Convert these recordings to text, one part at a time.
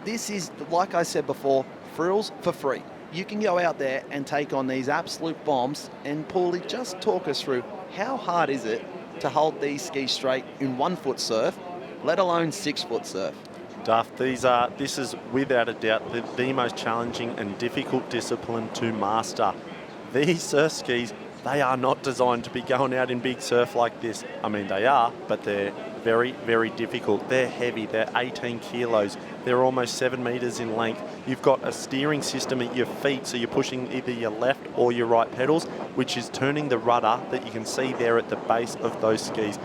this is, like I said before, frills for free. You can go out there and take on these absolute bombs. And Paulie, just talk us through, how hard is it to hold these skis straight in 1 foot surf, let alone 6 foot surf? Duff, this is without a doubt the most challenging and difficult discipline to master. These surf skis, they are not designed to be going out in big surf like this. I mean, they are, but they're very, very difficult. They're heavy. They're 18 kilos. They're almost 7 meters in length. You've got a steering system at your feet, so you're pushing either your left or your right pedals, which is turning the rudder that you can see there at the base of those skis.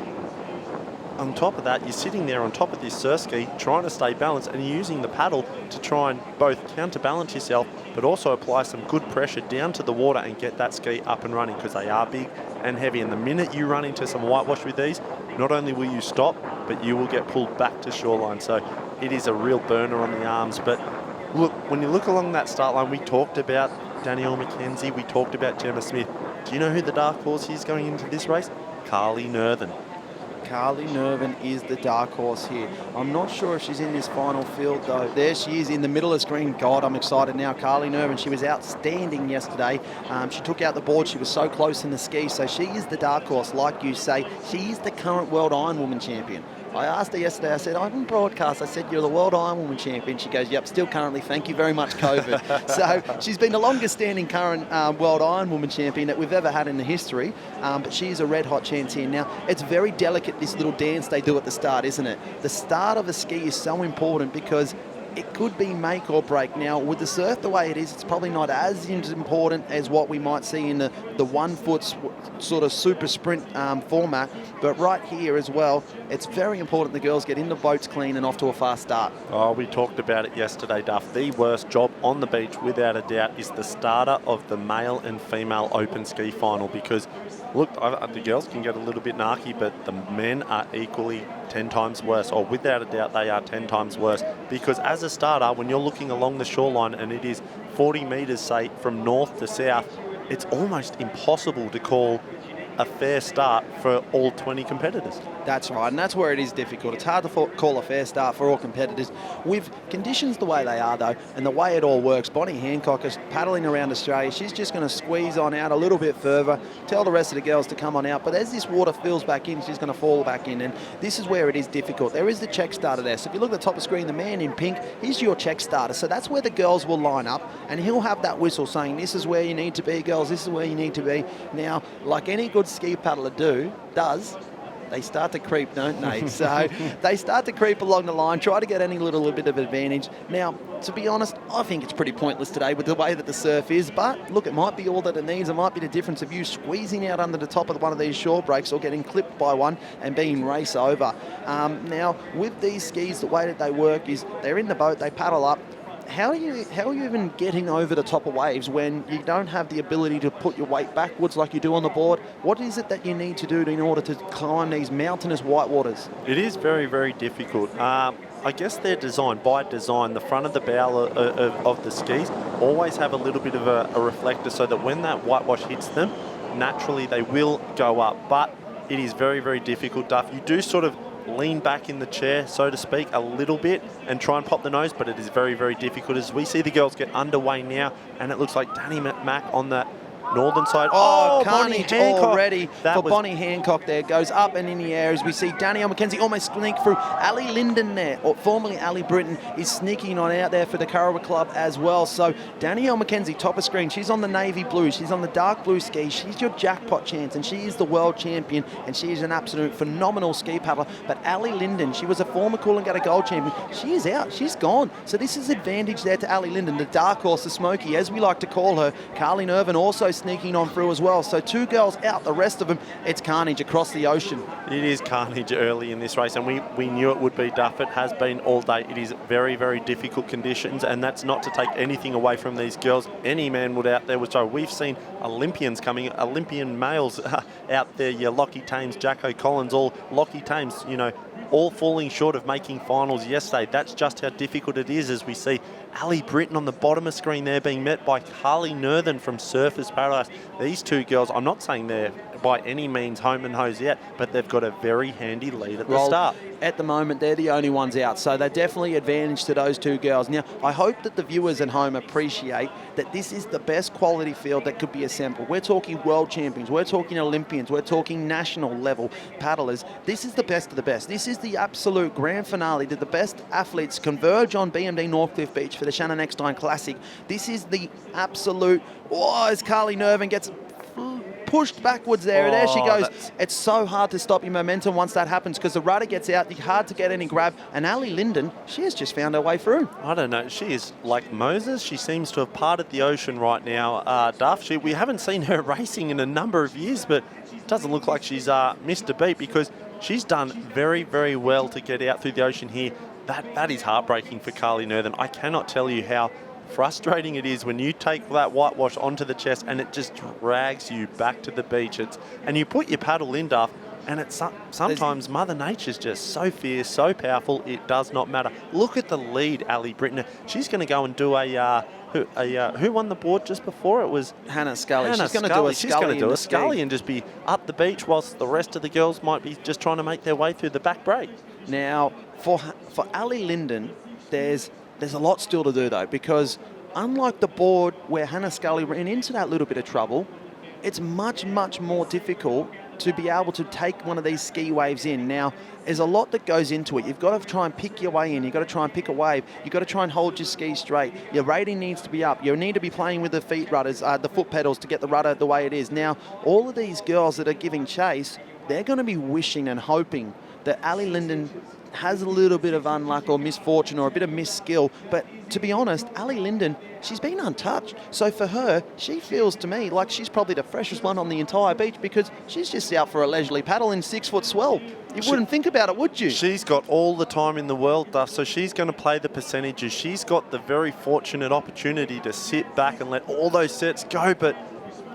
On top of that, you're sitting there on top of this surf ski trying to stay balanced, and you're using the paddle to try and both counterbalance yourself but also apply some good pressure down to the water and get that ski up and running, because they are big and heavy. And the minute you run into some whitewash with these, not only will you stop, but you will get pulled back to shoreline. So it is a real burner on the arms. But look, when you look along that start line, we talked about Danielle McKenzie, we talked about Gemma Smith. Do you know who the dark horse is going into this race? Carly Nervin. Carly Nervin is the dark horse here. I'm not sure if she's in this final field, though. There she is in the middle of the screen. God, I'm excited now. Carly Nervin, she was outstanding yesterday. She took out the board. She was so close in the ski. So she is the dark horse, like you say. She is the current World Ironwoman champion. I asked her yesterday, I said, I didn't broadcast. I said, you're the World Ironwoman champion. She goes, yep, still currently. Thank you very much, COVID. So she's been the longest standing current World Ironwoman champion that we've ever had in the history. But she is a red hot chance here. Now, it's very delicate, this little dance they do at the start, isn't it? The start of a ski is so important because it could be make or break. Now, with the surf the way it is, it's probably not as important as what we might see in the 1 foot sort of super sprint format. But right here as well, it's very important the girls get in the boats clean and off to a fast start. Oh, we talked about it yesterday, Duff. The worst job on the beach, without a doubt, is the starter of the male and female open ski final, because look, the girls can get a little bit narky, but the men are equally 10 times worse, or without a doubt they are 10 times worse, because as a starter, when you're looking along the shoreline and it is 40 metres, say, from north to south, it's almost impossible to call a fair start for all 20 competitors. That's right, and that's where it is difficult. It's hard to call a fair start for all competitors. With conditions the way they are, though, and the way it all works, Bonnie Hancock is paddling around Australia. She's just going to squeeze on out a little bit further, tell the rest of the girls to come on out. But as this water fills back in, she's going to fall back in, and this is where it is difficult. There is the check starter there. So if you look at the top of the screen, the man in pink, he's your check starter. So that's where the girls will line up, and he'll have that whistle saying, this is where you need to be, girls, this is where you need to be. Now, like any good ski paddler does, they start to creep, don't they? So they start to creep along the line, try to get any little bit of advantage. Now, to be honest, I think it's pretty pointless today with the way that the surf is. But look, it might be all that it needs. It might be the difference of you squeezing out under the top of one of these shore breaks or getting clipped by one and being race over. Now, with these skis, the way that they work is they're in the boat, they paddle up. How are you even getting over the top of waves when you don't have the ability to put your weight backwards like you do on the board? What is it that you need to do in order to climb these mountainous whitewaters? It is very, very difficult. I guess they're designed, by design, the front of the bow of the skis always have a little bit of a reflector, so that when that whitewash hits them, naturally they will go up. But it is very, very difficult, Duff. You do sort of lean back in the chair, so to speak, a little bit and try and pop the nose, but it is very, very difficult. As we see the girls get underway now, and it looks like Danny Mack on the northern side. Carnage already for Bonnie Hancock there. Goes up and in the air as we see Danielle McKenzie almost sneak through. Ali Linden there, or formerly Ali Britton, is sneaking on out there for the Currawa Club as well. So Danielle McKenzie, top of screen, she's on the navy blue, she's on the dark blue ski. She's your jackpot chance, and she is the world champion, and she is an absolute phenomenal ski paddler. But Ali Linden, she was a former Coolangatta Gold champion. She is out, she's gone. So this is advantage there to Ali Linden, the dark horse, the smoky, as we like to call her. Carly Nervin also sneaking on through as well. So 2 girls out, the rest of them, it's carnage across the ocean. It is carnage early in this race, and we knew it would be, Duff. It has been all day. It is very, very difficult conditions, and that's not to take anything away from these girls. Any man would out there would show. We've seen Olympians coming, Olympian males out there, your Lockie Thames, Jacko Collins, all Lockie Thames, all falling short of making finals yesterday. That's just how difficult it is, as we see Ali Britton on the bottom of screen there being met by Carly Nerthen from Surfers Paradise. These two girls, I'm not saying they're by any means home and hose yet, but they've got a very handy lead at the start. At the moment, they're the only ones out, so they're definitely advantage to those two girls. Now, I hope that the viewers at home appreciate that this is the best quality field that could be assembled. We're talking world champions, we're talking Olympians, we're talking national level paddlers. This is the best of the best. This is the absolute grand finale that the best athletes converge on BMD Northcliffe Beach for the Shannon Eckstein Classic. This is the absolute, as Carly Nerthen gets pushed backwards there. There she goes. It's so hard to stop your momentum once that happens because the rudder gets out, it's hard to get any grab. And Ali Linden, she has just found her way through. I don't know. She is like Moses. She seems to have parted the ocean right now, Duff. We haven't seen her racing in a number of years, but it doesn't look like she's missed a beat because she's done very, very well to get out through the ocean here. That is heartbreaking for Carly Nerthen. I cannot tell you how frustrating it is when you take that whitewash onto the chest and it just drags you back to the beach. And you put your paddle in, Duff, and it's sometimes Mother Nature's just so fierce, so powerful, it does not matter. Look at the lead, Ali Britton. She's going to go and do who won the board just before? It was Hannah Scully. She's going to do a scully and just be up the beach whilst the rest of the girls might be just trying to make their way through the back break. Now, for Ali Linden, there's a lot still to do, though, because unlike the board where Hannah Scully ran into that little bit of trouble, it's much, much more difficult to be able to take one of these ski waves in. Now, there's a lot that goes into it. You've got to try and pick your way in. You've got to try and pick a wave. You've got to try and hold your ski straight. Your rating needs to be up. You need to be playing with the feet rudders, the foot pedals to get the rudder the way it is. Now, all of these girls that are giving chase, they're going to be wishing and hoping that Ali Linden has a little bit of unluck or misfortune or a bit of misskill. But to be honest, Ali Linden, she's been untouched. So for her, she feels to me like she's probably the freshest one on the entire beach because she's just out for a leisurely paddle in 6-foot swell. You wouldn't think about it, would you? She's got all the time in the world, Duff, so she's going to play the percentages. She's got the very fortunate opportunity to sit back and let all those sets go, but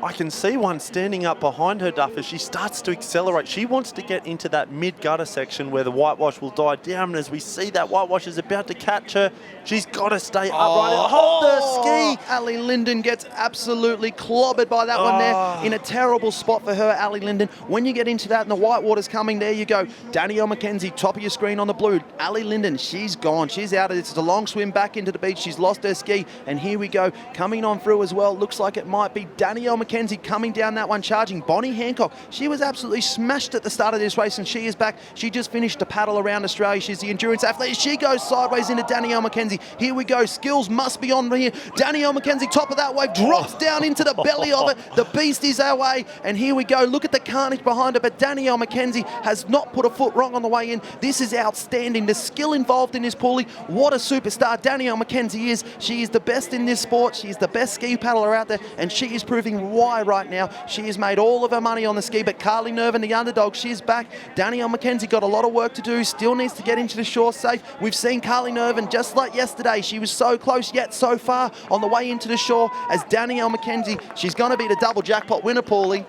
I can see one standing up behind her, Duff, as she starts to accelerate. She wants to get into that mid-gutter section where the whitewash will die down, and as we see that whitewash is about to catch her, she's got to stay upright and hold the ski. Ali Linden gets absolutely clobbered by that one there. In a terrible spot for her, Ali Linden. When you get into that and the white water's coming, there you go. Danielle McKenzie, top of your screen on the blue. Ali Linden, she's gone. She's out of this. It's a long swim back into the beach. She's lost her ski, and here we go. Coming on through as well. Looks like it might be Danielle McKenzie coming down that one, charging Bonnie Hancock. She was absolutely smashed at the start of this race, and she is back. She just finished a paddle around Australia. She's the endurance athlete. She goes sideways into Danielle McKenzie. Here we go. Skills must be on here. Danielle McKenzie, top of that wave, drops down into the belly of it. The beast is our way, and here we go. Look at the carnage behind her, but Danielle McKenzie has not put a foot wrong on the way in. This is outstanding. The skill involved in this pulley. What a superstar Danielle McKenzie is. She is the best in this sport. She is the best ski paddler out there, and she is proving why right now. She has made all of her money on the ski, but Carly Nerthen, the underdog, she's back. Danielle McKenzie got a lot of work to do, still needs to get into the shore safe. We've seen Carly Nerthen, just like yesterday, she was so close yet so far on the way into the shore as Danielle McKenzie. She's going to be the double jackpot winner, Paulie.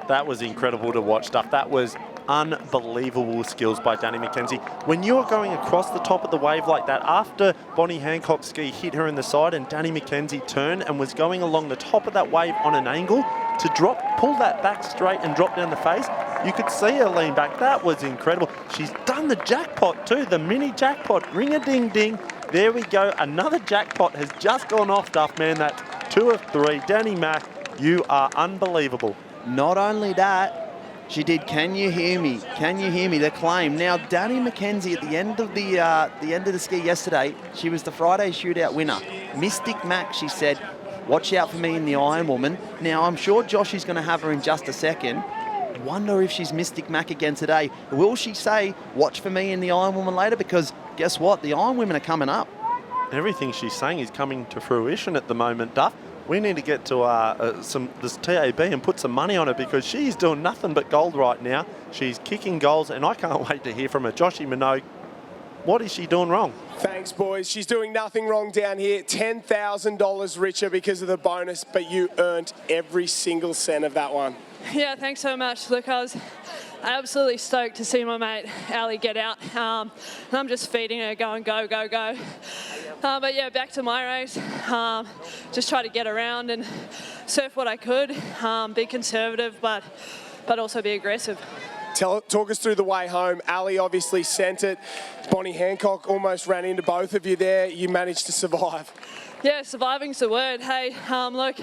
That was incredible to watch, Duff. That was unbelievable skills by Danny McKenzie. When you're going across the top of the wave like that, after Bonnie Hancock's ski hit her in the side and Danny McKenzie turned and was going along the top of that wave on an angle, to pull that back straight and drop down the face, you could see her lean back. That was incredible. She's done the jackpot too, the mini jackpot. Ring-a-ding-ding. There we go. Another jackpot has just gone off, Duff, man. That's 2 of 3. Danny Mac, you are unbelievable. Not only that, she did Can You Hear Me? Can You Hear Me? The claim. Now, Danny McKenzie at the end of the ski yesterday, she was the Friday shootout winner. Mystic Mac, she said, watch out for me in the Iron Woman. Now, I'm sure Josh is going to have her in just a second. Wonder if she's Mystic Mac again today. Will she say, watch for me in the Iron Woman later? Because guess what? The Iron Women are coming up. Everything she's saying is coming to fruition at the moment, Duff. We need to get to this TAB and put some money on her because she's doing nothing but gold right now. She's kicking goals, and I can't wait to hear from her. Joshy Minogue, what is she doing wrong? Thanks, boys. She's doing nothing wrong down here. $10,000 richer because of the bonus, but you earned every single cent of that one. Yeah, thanks so much. Look, I was absolutely stoked to see my mate Ali get out. And I'm just feeding her, going, go, go, go. But yeah, back to my race. Just try to get around and surf what I could. Be conservative, but also be aggressive. Talk us through the way home. Ali obviously sent it. Bonnie Hancock almost ran into both of you there. You managed to survive. Yeah, surviving's the word. Hey, look,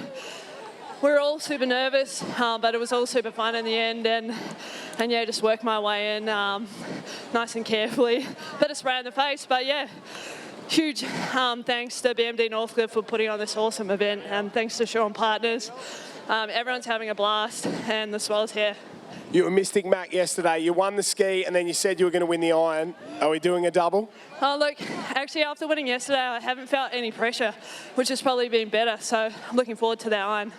we were all super nervous, but it was all super fun in the end. And yeah, just worked my way in nice and carefully. Bit of spray in the face, but yeah. Huge thanks to BMD Northcliffe for putting on this awesome event, and thanks to Sean Partners. Everyone's having a blast, and the swell's here. You were Mystic Mac yesterday. You won the ski, and then you said you were going to win the iron. Are we doing a double? Oh, look, actually, after winning yesterday, I haven't felt any pressure, which has probably been better, so I'm looking forward to that iron.